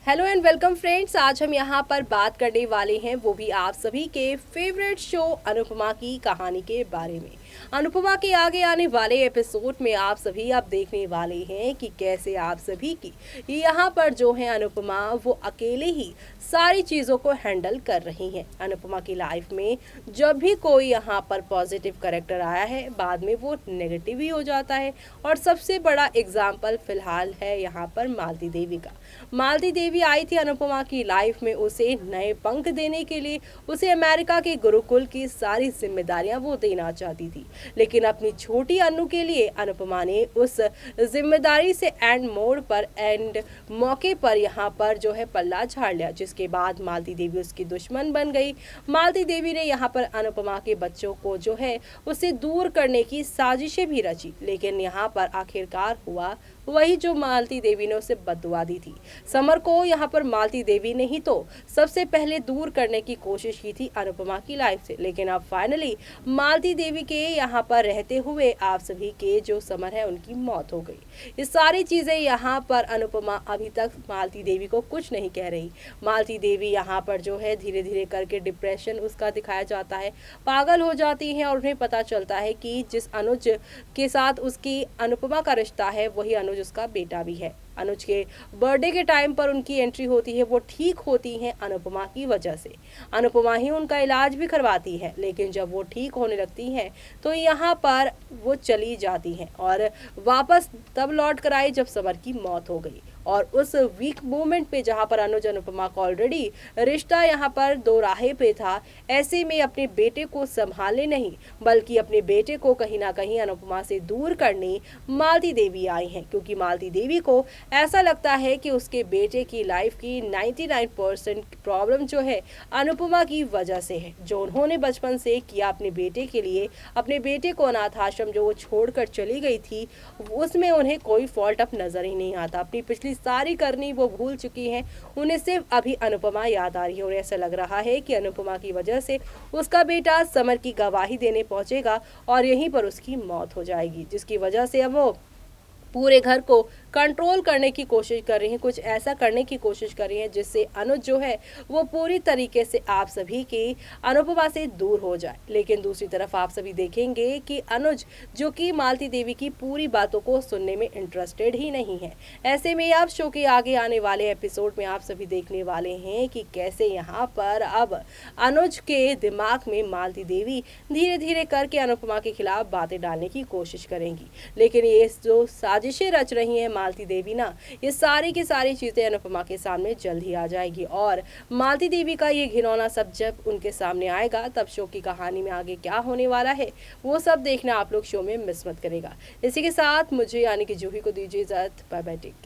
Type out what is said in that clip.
Hello and welcome friends. आज हम यहाँ पर बात करने वाले हैं वो भी आप सभी के फेवरेट शो अनुपमा की कहानी के बारे में। अनुपमा के आगे आने वाले एपिसोड में आप सभी अब देखने वाले हैं कि कैसे आप सभी की यहाँ पर जो है अनुपमा वो अकेले ही सारी चीज़ों को हैंडल कर रही हैं। अनुपमा की लाइफ में जब भी कोई यहाँ पर पॉजिटिव कैरेक्टर आया है बाद में वो नेगेटिव ही हो जाता है। और सबसे बड़ा एग्जाम्पल फिलहाल है यहाँ पर मालती देवी का। मालती देवी आई थी अनुपमा की लाइफ में उसे नए पंख देने के लिए, उसे अमेरिका के गुरुकुल की सारी जिम्मेदारियां वो देना चाहती थी। लेकिन अपनी छोटी अनु के लिए अनुपमा ने उस जिम्मेदारी से एंड मोड़ पर एंड मौके पर यहाँ पर जो है पल्ला झाड़ लिया, जिसके बाद मालती देवी उसकी दुश्मन बन गई। मालती देवी ने यहाँ पर अनुपमा के बच्चों को जो है उसे दूर करने की साजिशें भी रची, लेकिन यहाँ पर आखिरकार हुआ वही जो मालती देवी ने उसे बददुआ दी थी। समर को यहाँ पर मालती देवी ने ही तो सबसे पहले दूर करने की कोशिश की थी अनुपमा की लाइफ से, लेकिन अब फाइनली मालती देवी के यहाँ पर रहते हुए आप सभी के जो समर है उनकी मौत हो गई। ये सारी चीजें यहाँ पर अनुपमा अभी तक मालती देवी को कुछ नहीं कह रही। मालती देवी यहाँ पर जो है धीरे धीरे करके डिप्रेशन उसका दिखाया जाता है, पागल हो जाती है और उन्हें पता चलता है कि जिस अनुज के साथ उसकी अनुपमा का रिश्ता है वही अनुज उसका बेटा भी है। अनुज के बर्थडे के टाइम पर उनकी एंट्री होती है, वो ठीक होती हैं अनुपमा की वजह से। अनुपमा ही उनका इलाज भी करवाती है, लेकिन जब वो ठीक होने लगती हैं तो यहाँ पर वो चली जाती हैं और वापस तब लौट कर आई जब समर की मौत हो गई। और उस वीक मोमेंट पे जहाँ पर अनुज अनुपमा का ऑलरेडी रिश्ता यहाँ पर दो राहे पे था, ऐसे में अपने बेटे को संभालने नहीं बल्कि अपने बेटे को कहीं ना कहीं अनुपमा से दूर करने मालती देवी आई हैं, क्योंकि मालती देवी को ऐसा लगता है कि उसके बेटे की लाइफ की 99% प्रॉब्लम जो है अनुपमा की वजह से है। जो उन्होंने बचपन से किया अपने बेटे के लिए, अपने बेटे को अनाथ आश्रम जो वो छोड़कर चली गई थी, उसमें उन्हें कोई फॉल्ट अब नजर ही नहीं आता। अपनी पिछली सारी करनी वो भूल चुकी हैं, उन्हें सिर्फ अभी अनुपमा याद आ रही है और ऐसा लग रहा है कि अनुपमा की वजह से उसका बेटा समर की गवाही देने पहुंचेगा और यहीं पर उसकी मौत हो जाएगी, जिसकी वजह से अब वो पूरे घर को कंट्रोल करने की कोशिश कर रही हैं, कुछ ऐसा करने की कोशिश कर रही हैं जिससे अनुज जो है वो पूरी तरीके से आप सभी की अनुपमा से दूर हो जाए। लेकिन दूसरी तरफ आप सभी देखेंगे कि अनुज जो कि मालती देवी की पूरी बातों को सुनने में इंटरेस्टेड ही नहीं है। ऐसे में आप शो के आगे आने वाले एपिसोड में आप सभी देखने वाले हैं कि कैसे यहाँ पर अब अनुज के दिमाग में मालती देवी धीरे धीरे करके अनुपमा के खिलाफ बातें डालने की कोशिश करेंगी। लेकिन ये जो साजिशें रच रही हैं मालती देवी ना, ये सारी की सारी चीजें अनुपमा के सामने जल्द ही आ जाएगी और मालती देवी का ये घिनौना सब जब उनके सामने आएगा तब शो की कहानी में आगे क्या होने वाला है वो सब देखना आप लोग शो में मिस मत करेगा। इसी के साथ मुझे यानी कि जूही को दीजिए इजाजत। Bye bye, take care.